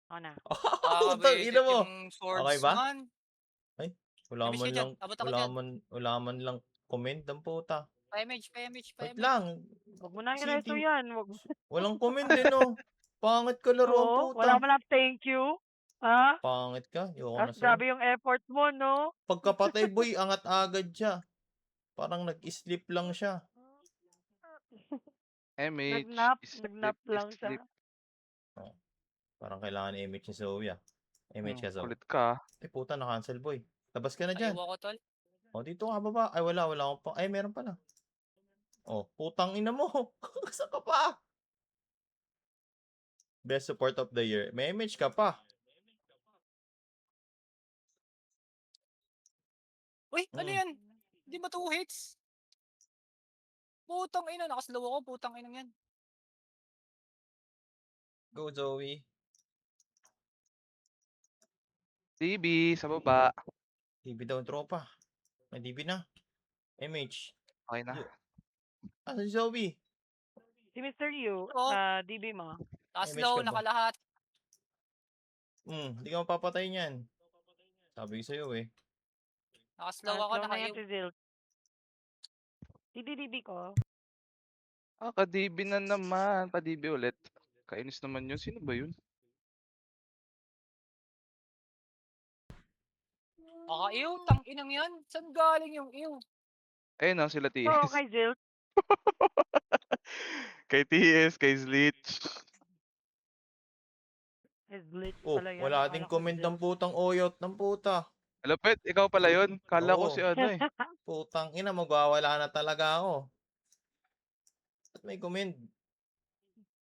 S2: Ako na.
S1: Putang ina
S3: Nakakabisit
S1: mo.
S3: yung swordsman.
S1: Ay, wala
S3: Namiss
S1: man
S3: ka dyan.
S1: lang,
S3: Abot ako dyan.
S1: wala man lang comment ang puta.
S3: Pa-MH.
S1: Wait lang.
S2: Huwag mo na
S1: Si
S2: ireso
S1: Team-
S2: yan. Wag mo.
S1: Walang comment din, oh. Pangit ka laro ang
S2: Oo, wala
S1: puta.
S2: mo lang thank you. Ha?
S1: Pangit ka. Ayoko na
S2: Tapos
S1: sa'yo.
S2: grabe yung effort mo, no?
S1: Pagkapatay, boy, angat agad siya. Parang nag-sleep lang siya.
S4: MH.
S2: Nagnap lang siya.
S1: Parang kailangan i-MH ni Zoe, ah. MH ka, Zoe.
S4: Kulit ka.
S1: Ay, puta, na-cancel, boy. Labas ka na dyan.
S3: Aywa ko, tol.
S1: O, dito ka, baba. Ay, wala akong pa. Ay, meron pala. Oh, putang ina mo. Saan ka pa? Best support of the year. May image ka pa.
S3: Uy, ano yan? Hindi ba 2 hits? Putang ina, nakaslow ako. Putang ina yan.
S1: Go, Zoe.
S4: DB, sa baba.
S1: DB daw ang tropa. May DB na. MH.
S4: Okay na.
S1: Asa si Zoe?
S2: Si Mr. Yu,
S3: Oo.
S2: DB mo.
S3: Nakaslow,
S1: ka ba?
S3: nakalahat.
S1: Hindi ka mapapatay niyan. Sabi ko sa'yo eh.
S3: Nakaslow ako,
S2: Slow na yan
S3: nakaiw.
S2: si Zelt. DB ko.
S4: Ka-DB na naman. Pa-DB ulit. Kainis naman yun. Sino ba yun?
S3: Kaka-ew, tang-inang yan. Saan galing yung ew?
S4: Ayun no, sila
S2: Oo,
S4: TS.
S2: kay Jill.
S4: Kay TS, kay Slitch.
S2: Glitch
S1: Oh,
S2: pala yan.
S1: wala
S2: Akala
S1: ding
S2: ko
S1: comment
S2: Jill.
S1: ng putang oyot ng puta.
S4: Malupit, ikaw pala yun. Kala ko
S1: Oo.
S4: si ano eh.
S1: Putang ina, magwawala na talaga ako. Ba't may comment?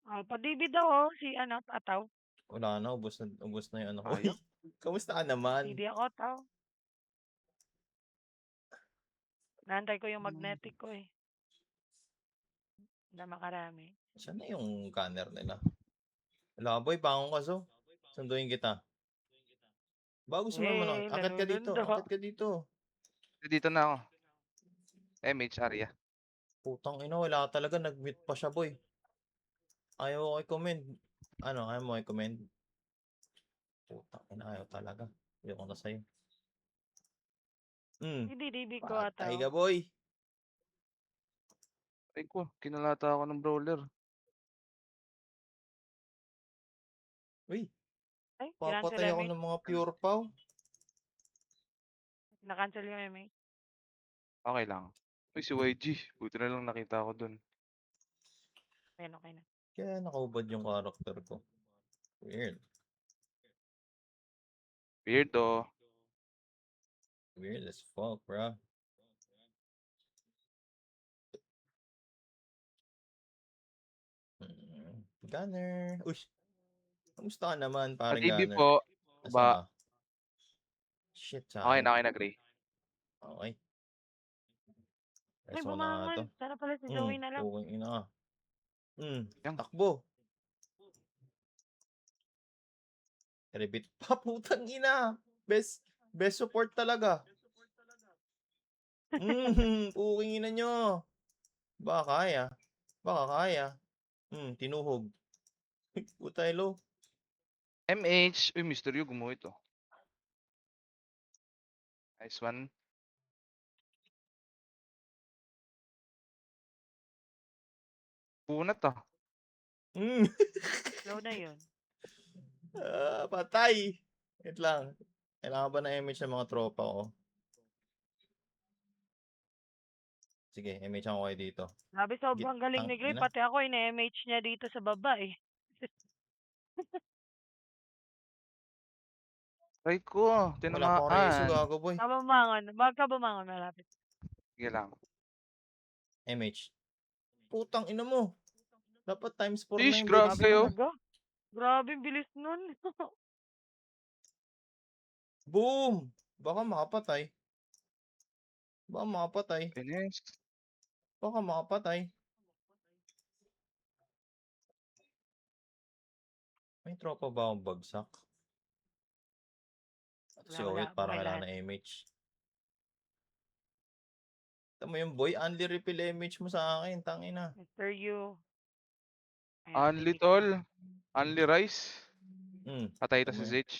S2: Pa-DB daw, si Ataw.
S1: Wala na, ubos na yung ano ko. Uy,
S4: Sayang.
S1: kamusta ka naman?
S2: Hindi ako Ataw. Naantay ko yung magnetic ko eh. Na makarami.
S1: Saan na yung canner nila? Wala boy, bangon ka so. Sunduin kita. Ba, gusto mo naman akit ka dito,
S2: nanunundo.
S1: akit ka dito.
S4: Dito na ako. MH area.
S1: Putang ina, wala talaga, nag-mute pa siya boy. Ayaw ko i-comment. Ano, ayaw mo i-comment? Putang ina, ayaw talaga. Ayaw ko na sa'yo.
S2: Hindi DB ko
S1: Patay
S2: Ataw.
S1: ka boy.
S4: Ay ko, kinalata ako ng brawler.
S1: Uy,
S2: Ay,
S1: papatay ako ng mga pure pow.
S2: Na-cancel yung MA.
S4: Okay lang. Uy, si YG. Buti na lang nakita ko dun.
S2: Ayan, okay na.
S1: Kaya nakaubad yung character ko. Weird.
S4: Weirdo.
S1: Weird as fuck, bro. Gunner. Uy, kamusta ka naman, parang
S4: TV
S1: Gunner?
S4: po.
S1: Nasaan
S4: Ba.
S1: ka? Shit,
S4: Okay
S1: sayang.
S4: na, okay na, Gray.
S1: Okay.
S2: Ay,
S1: Reso na nga to.
S2: bumangon. Sana pala si Joey na lang.
S1: Puking ina ka.
S4: Yang.
S1: Takbo. Rebit pa, putang ina. Best support talaga. Puking ina nyo. Baka kaya. Baka kaya. Tinuhog. Puta, hello.
S4: MH. Uy, Mysterio gumuhit oh. Nice one. Punat ah.
S2: Slow na yun.
S1: Patay. Wait lang. Kailangan ba na image ng mga tropa ko? Sige, image ako kayo dito.
S2: Sabi sobrang galing ni Gray. Pati ako, ina-MH niya dito sa baba eh.
S4: Try ko.
S1: Wala pa ako reso,
S4: Tinamaan.
S1: gago boy.
S2: Magka bumangon, malapit.
S4: Sige lang.
S1: MH. Putang ina mo. Dapat times 4 na
S4: Ish,
S1: yung
S4: grabe
S1: bilis
S4: kayo.
S1: mo.
S2: Talaga? Grabe, bilis nun.
S1: Boom! Baka makapatay. Baka makapatay.
S4: Finish.
S1: Baka makapatay. May tropa ba akong bagsak? Si
S2: Wala,
S1: Oyot para
S2: buhay
S1: kailangan
S2: lahat.
S1: na image. Tama yung boy, only refill image mo sa akin, tangina.
S2: Mr. Yu.
S4: Only tol. Only rice. Patay ito si
S1: Tama yun.
S4: Zitch.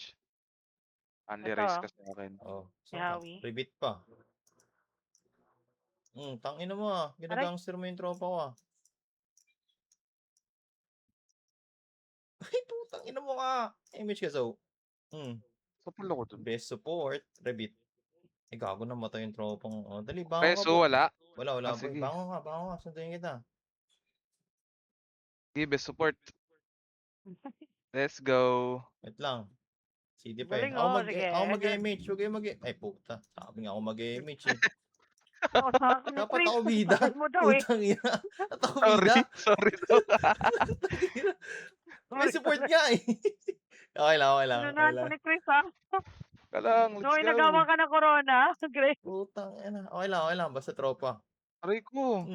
S4: Only
S2: Ito,
S4: rice kasi akin.
S1: Oh,
S2: Si
S1: saan ka?
S2: Howie.
S1: Rebit pa. Tangina mo ah. Ginagangster mo yung tropa ko ah. Ay, putang ina mo ka. Image ka so.
S4: Sa pulo ko dun.
S1: Best support, Rebit. Eh, gago na matay yung tropang. Oh, dali, bangon ka
S4: Peso,
S1: boy.
S4: wala.
S1: Wala boy.
S4: Sige.
S1: Bangon ka. Sunduin kita.
S4: Sige, best support. Let's go.
S1: Wait lang. CD pa eh.
S2: Galing oh, sige.
S1: Ako mag-MH. Huwag kayo Ay, puta. Sabi nga ako mag-MH eh.
S2: Oo, sa akin ni
S1: Dapat
S2: Chris.
S1: ako bida.
S2: Tagal mo daw eh.
S1: Putang ina. At ako
S4: Sorry.
S1: bida.
S4: Sorry daw.
S1: May support nga eh. Okay lang.
S2: Sinunahan ko ni Chris ha.
S4: Kalang, let's
S2: Joey,
S4: go.
S2: nagawa ka ng corona. Great.
S1: Putang ina. Okay lang. Basta tropa.
S4: Aray ko.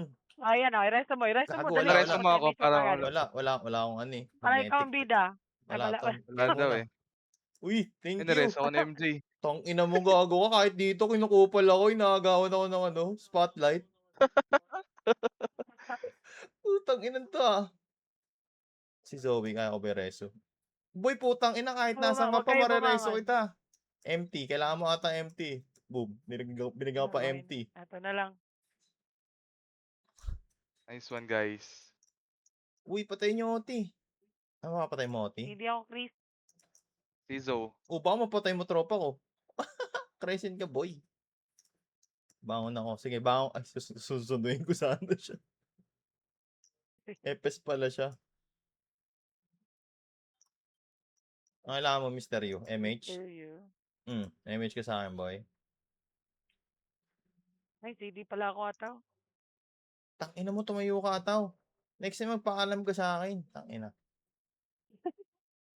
S2: Ayan o, iresto mo.
S1: Gago,
S2: Dali,
S1: wala,
S4: Iresto
S1: wala.
S4: mo ako para
S1: Wala akong ano eh.
S2: Para ikaw ang
S1: Magnetic.
S2: bida.
S1: Wala, ton.
S4: Wala daw
S1: Muna.
S4: eh.
S1: Uy, thank you.
S4: Iniresto ako ni MJ.
S1: Tong ina mo gago ka. Kahit dito, kinukupal ako. Inagawan ako ng spotlight. Putang ina to ah. Si Zoe, kaya ko bereso. Boy, putang ina, kahit nasan ka
S2: Huwag
S1: pa,
S2: kayo
S1: marereso
S2: bumangon.
S1: kita. Empty. Kailangan mo ata empty. Boom. Binigyan ko pa empty.
S2: Ito na lang.
S4: Nice one, guys.
S1: Uy, patayin niyo Oti. Ano mapatay mo Oti?
S2: Hindi ako Chris.
S4: Si Zo.
S1: O, baka mapatay mo tropa ko. Crescent ka, boy. Bangon ako. Sige, bangon. Ay, susunduin ko sana siya. Epes pala siya. Ang kailangan mo, Mr. Yu. MH?
S2: Seryo.
S1: MH ka sa akin, boy.
S2: Ay, CD pala ako ataw.
S1: Tangina mo, tumayo ka ataw. Next time magpaalam ka sa akin. Tangina.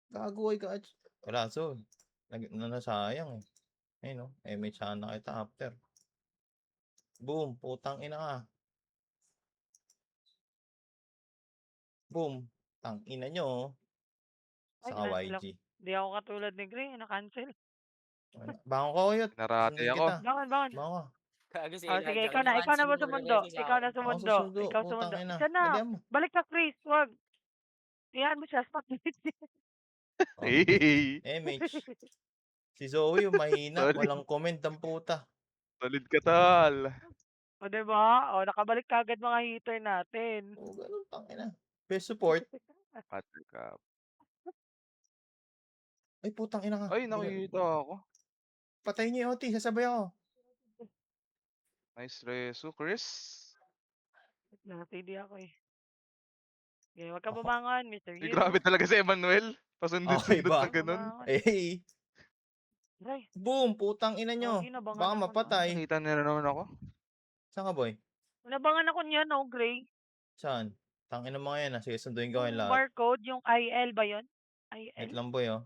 S1: Gago ay ka. Wala, so. Nasayang eh. Ayun, no? MH sana kita after. Boom. Putang ina ka. Boom. Tang ina nyo.
S2: Ay,
S1: Saka
S2: cancel ako.
S1: YG.
S2: Di ako katulad ni Gray, na-cancel.
S1: Bangon ko, Oyot.
S4: Narate
S1: Sunduin
S4: ako.
S1: kita.
S2: Bangon, bangon.
S1: Bangon ka.
S3: Gago si
S2: Oh, sige,
S3: Elijah.
S2: ikaw na
S3: Na-cancel
S2: ba
S3: mo
S2: sumundo?
S3: regreso sa
S2: Ikaw na
S3: akin.
S1: Ako
S2: sumundo.
S1: susundo.
S2: Ikaw
S1: Putang
S2: sumundo.
S1: ina.
S2: Isa na.
S1: Lagyan mo.
S2: Balik ka, Chris. Wag. Iyan mo siya. Spot
S1: Oh.
S4: Hey!
S1: MH. Si Zoe yung mahina.
S4: Solid.
S1: Walang comment ang puta.
S4: Solid ka, tol.
S2: O, diba? O, nakabalik ka agad mga hitter natin.
S1: Oo, ganun. Tangina. Best support.
S4: Buttercup.
S1: Ay, putang ina ka.
S4: Ay, nakikita ako.
S1: Patayin niyo yung OT. Sasabay ako.
S4: Nice reso, Chris.
S2: Na-CD ako eh. Okay, wag ka
S1: Ako.
S2: bumangon, Mr.
S4: Ay,
S2: Yu.
S4: grabe talaga si Emmanuel.
S1: Okay
S4: Pasundot-sundot
S1: ba?
S4: na ganun.
S2: Bumangon.
S1: Eh.
S2: Aray,
S1: Boom. Putang ina nyo.
S2: Pogi, nabangan
S1: Baka
S2: ako.
S1: mapatay.
S4: Nakita nila naman ako.
S1: Saan ka, boy?
S2: Nabangan ako niya, no, Gray?
S1: Saan? Tangina mo yan. Sige, sunduin ko kayo
S2: Yung
S1: lahat.
S2: barcode, yung IL ba yun?
S1: Wait
S2: IL?
S1: lang, boy, oh.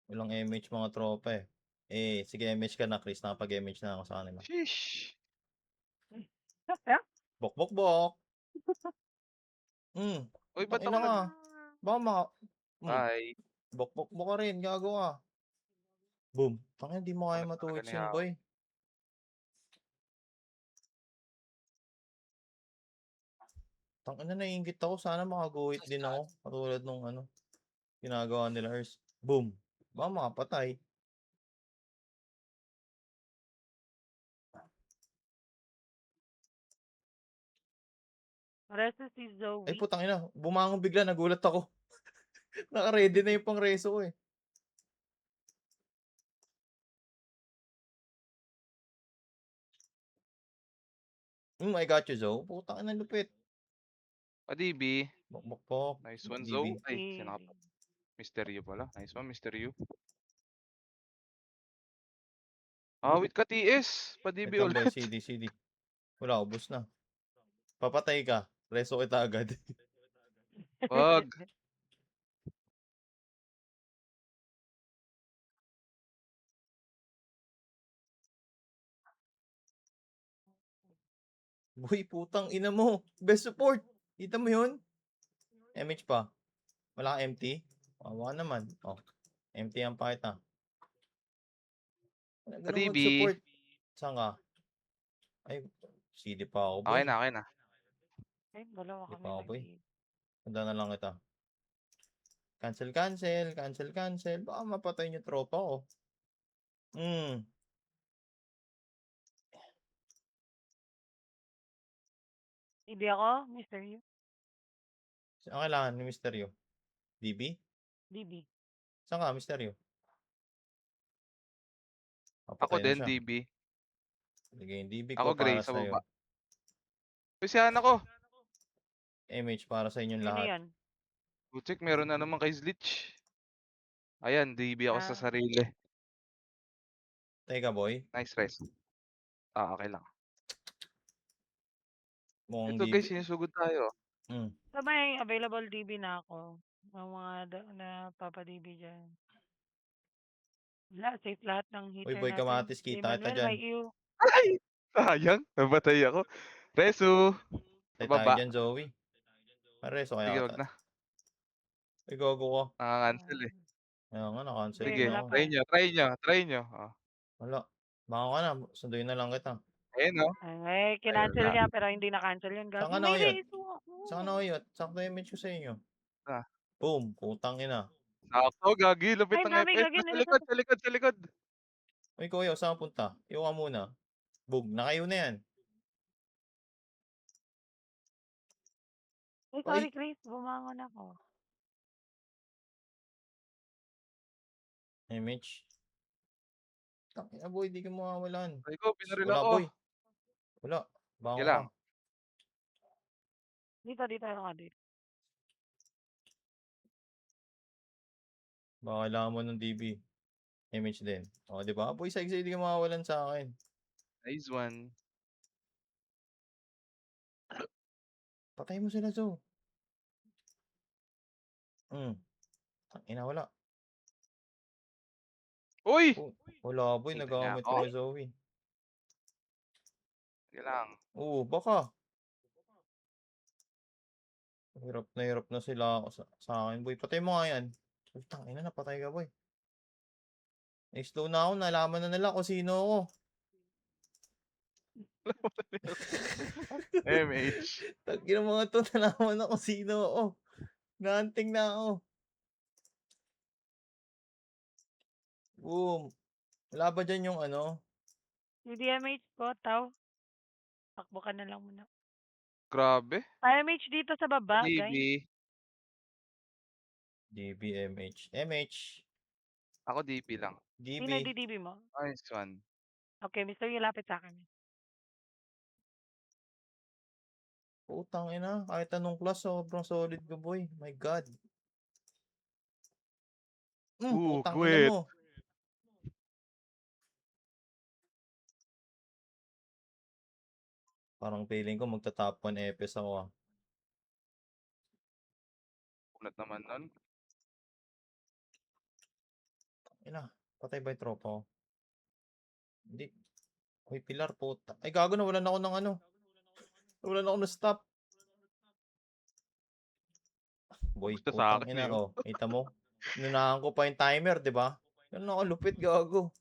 S1: Walang MH mga tropa eh. Sige, MH ka na, Chris. Nakapag-MH na ako sa kanila.
S4: Sheesh.
S1: Bok, bok, bok.
S4: Uy, ba't
S1: Tangina
S4: ako
S1: ka. Baka maka...
S4: Bye.
S1: Bok, bok, bok ka rin. Gago ka. Boom. Tangina, di mo kaya
S4: Ano talaga
S1: matuhit
S4: ni
S1: yun,
S4: Hao?
S1: boy. Tangina, naiingit ako. Sana makaguhit din ako. Katulad nung ano. Ginagawa nila Ers. Boom. Baka makapatay.
S2: Resto si
S1: Ay,
S2: Zoe.
S1: putang ina. Bumangon bigla. Nagulat ako. Naka-ready na yung pang reso ko eh. I got you, Zo. Putang ina, lupit.
S4: Pa-DB.
S1: Bok, bok, bok.
S4: Nice one,
S1: DB.
S4: Zoe. Ay, sinakap. Misteryo pala. Nice one, Misteryo. Awit ka, TS. Pa-DB
S1: Wait lang, boy.
S4: ulit.
S1: CD. Wala, ubos na. Papatay ka. Reso kita agad.
S4: Wag.
S1: Boy, putang ina mo. Best support. Kita mo yun? MH pa. Wala ka empty? Wawa naman. Oh. Empty ang pakita. Wala ganun
S4: Pa-DB.
S1: mag-support. Saan ka? Ay, CD pa ako, boy.
S4: Okay na, okay na.
S2: Ay, dalawa
S1: Di
S2: kami
S1: pa ako, boy.
S2: nag-i-
S1: Tanda na lang kita. Cancel. Baka mapatay niyo tropa ko.
S2: Hindi ako, Mr. Yu.
S1: Ang kailangan ni Misteryo? DB?
S2: DB.
S1: Saan ka, Misteryo?
S4: Ako
S1: Papatay na
S4: din,
S1: siya.
S4: DB.
S1: Sige, yung DB
S4: Ako,
S1: ko
S4: Gray,
S1: para
S4: sa
S1: sa'yo.
S4: baba. Uy, siyan ako.
S1: MH para sa inyong
S2: Sino
S1: lahat.
S2: yan?
S4: Check, meron na naman kay Slitch. Ayan, DB ako sa
S2: Ah.
S4: sarili.
S1: Teka, boy.
S4: Nice rest. Okay lang.
S1: Mukhang
S4: Ito
S1: DB.
S4: guys, sinusugod tayo.
S2: So, may available DB na ako. Ang mga napapa-DB dyan. Wala, safe lahat ng hitter
S1: Boy,
S2: natin.
S1: Kamatis,
S2: Si
S1: kita kita
S2: Manuel,
S1: dyan.
S2: may iyo.
S4: Ay! Sayang, nabatay ako. Resu!
S1: Tay tayo
S4: Baba.
S1: dyan, Zoe. Pareso kaya
S4: Sige,
S1: ka.
S4: wag na.
S1: Ay, gago ko.
S4: Nakakancel eh.
S1: Kaya nga, na-cancel
S2: Sige,
S4: Sige,
S1: din
S2: wala
S1: ako.
S2: pa.
S4: try nyo. Oh.
S1: Wala. Baka ka na. Sunduin na lang kita.
S4: Ayun no.
S2: Ay, kinancel
S4: Ayun na.
S2: niya, pero hindi na-cancel yun.
S1: Saan
S2: Gago,
S1: ka na
S2: may
S1: ngayon?
S2: reso ako.
S1: Saan ka na kayo? Sakto image ko sa inyo.
S4: Ah.
S1: Boom. Putang ina.
S4: Sakto, gagi. Lupit
S2: Ay,
S4: ng
S2: dami,
S4: FF.
S2: gagi.
S4: Sa likod.
S1: Uy, kuya, saan ka punta? Iwan ka muna. Boom. Nakayo na yan.
S2: Ay, sorry, Chris. Bumangon ako.
S1: Image. Tangina boy, di ka mawawalan.
S4: Ay ko, binaril
S1: Wala
S4: ako.
S1: boy. Wala.
S4: Sige
S1: Bango
S4: lang.
S1: ka.
S2: Dito ako dito.
S1: Baka kailangan mo ng DB. Image din. O, di ba? Boy, sa'yo di ka mawawalan sa akin.
S4: Nice one.
S1: Patay mo sila, Zo. Tangina, wala.
S4: Uy!
S1: Oh, wala boy,
S4: Kita niya
S1: nagamit
S4: ako.
S1: ko kay Zoe.
S4: Sige lang.
S1: Oo, baka. Hirap na sila sa akin, boy. Patay mo nga yan. Tangina, napatay ka, boy. Slow na ako, nalaman na nila kung sino ako.
S4: MH.
S1: Tangina mga to, nalaman na kung sino ako. Naanting na ako. Boom. Wala ba dyan yung ano?
S2: CDMH ko, Tao. Takbo ka na lang muna.
S4: Grabe.
S2: MH dito sa baba, guys.
S4: DB.
S1: DB, MH. MH.
S4: Ako DP lang.
S2: Sino
S1: DB.
S2: DDB mo?
S4: Nice one.
S2: Okay, Mr. Yu, lapit sa akin.
S1: Putang ina, kahit anong class, sobrang solid ko, boy. My God. Putang ina
S4: Quit.
S1: mo. Parang feeling ko magta-top 1 EPS ako ah.
S4: Kunat naman nun.
S1: Ina, patay ba yung tropa ko? Hindi. Uy, Pilar, puta. Ay, gago, nawalan ako ng ano. Nawalan ako ng stop. Boy,
S4: Gusto sa
S1: putang
S4: akin
S1: ina,
S4: eh.
S1: oh. Kita mo? Inunahan ko pa yung timer, di ba? Ganun ako, lupit, gago.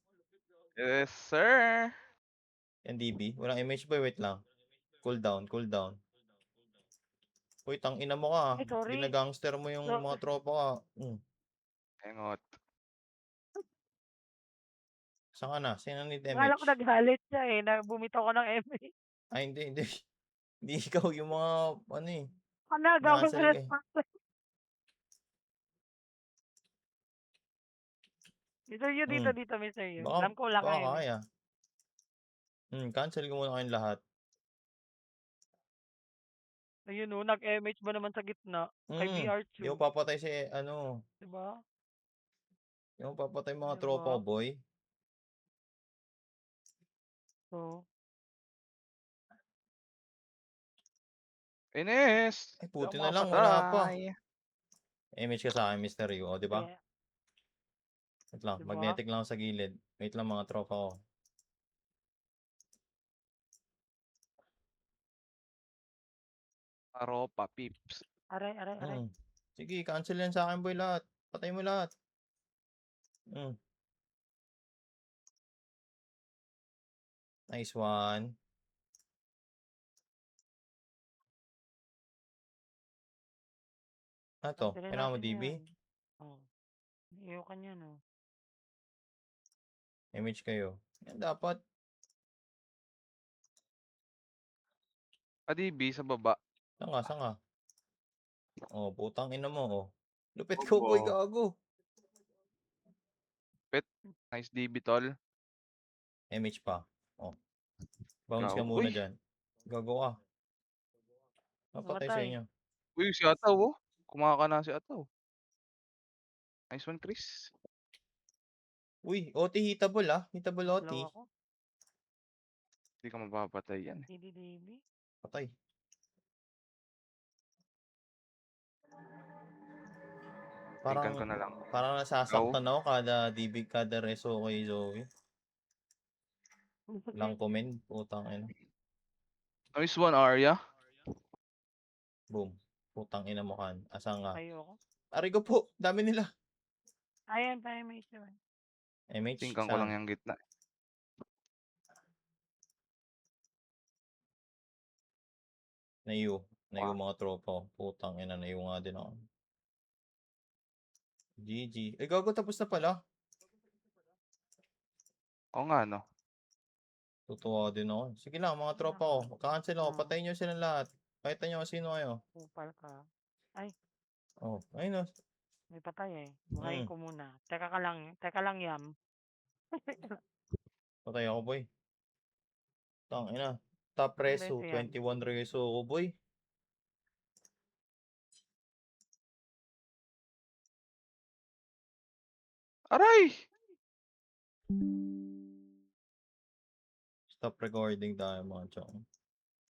S4: Yes, sir.
S1: NDB, walang image boy, wait lang. Cool down, cool down. Uy, tang ina mo ka.
S2: Ay, sorry.
S1: Ginagangster mo yung
S2: So-
S1: mga tropa ka.
S4: Hengot.
S1: Saan ka na? Sino need
S2: Akala ko
S1: MH?
S2: naghalit siya eh. Bumitaw ko ng MH.
S1: Ay, hindi, hindi. Hindi ikaw yung mga, ano eh.
S2: Nagawa ko
S1: Nasal
S2: na
S1: ka eh.
S2: Mr. Yu, dito, Mr. Yu.
S1: Baka,
S2: Alam ko wala
S1: baka
S2: kang MH.
S1: kaya. Cancel ko muna kayong lahat.
S2: Ayun o, nag-MH ba naman sa gitna? Kay BR2.
S1: Di mo papatay si, ano,
S2: Diba?
S1: di mo papatay mga
S2: Diba?
S1: tropa ko, boy.
S2: So,
S4: Ines.
S1: Ay, puti
S4: Di ako
S1: na lang, wala pa.
S4: makapatay.
S1: Image ka sa akin, Mr. Yu, o, di ba?
S2: yeah.
S1: Wait lang,
S2: Diba?
S1: magnetic lang ako sa gilid. Wait lang mga tropa ko.
S4: Aropa, pips.
S2: Aray.
S1: Sige, cancel yan sa akin, boy, lahat. Patay mo lahat. Nice one. Ano to?
S2: Cancelin
S1: Kailangan mo
S2: natin
S1: DB?
S2: yan. Oh. Iyo ka niya, no?
S1: Image kayo. Yan dapat.
S4: DB sa baba.
S1: Saan ka? Oh, putang ina mo, oh. Lupit ko,
S4: Obo.
S1: boy, gago.
S4: Nice DB, tol.
S1: Image pa. Oh. Bounce ka
S4: Gago.
S1: muna
S4: Uy.
S1: dyan. Gago ka. Napatay sa
S2: Patay.
S1: inyo.
S4: Uy, si Ataw, oh. Kumakana si Ataw. Nice one, Chris.
S1: Uy, OT hitable ah. Hitable OT.
S2: Dalawa ko.
S4: Hindi ka mapapatay yan.
S2: DDDB.
S1: Patay.
S4: Tingkan ko na lang.
S1: Parang nasasaktan ako kada DB, kada reso kay Zoe. Lang comment. Putang ina.
S4: Nice one, Arya.
S1: Boom. Putang ina mo kan. Asan ka?
S2: Ayoko.
S1: Aray ko po. Dami nila.
S2: Ayan, tayo may naman.
S1: MH.
S4: Tingkan ko lang yung gitna.
S1: Nayo mga tropa ko. Putang ina, nayo nga din ako. GG. Ay, gago, tapos na pala.
S4: Oo nga, no.
S1: Tutuwa din ako. Sige lang, mga tropa ko. Cancel ako. Patayin nyo silang lahat. Pakita nyo kung sino kayo.
S2: Kupal ka.
S1: Oh, ayun o.
S2: May patay eh. Buhayin ko muna. Teka lang yam.
S1: Patay ako, boy. Tangina. Top
S2: Ano
S1: reso,
S2: beso yan?
S1: 21 reso ako, boy.
S4: Aray!
S1: Stop recording tayo, mga chong.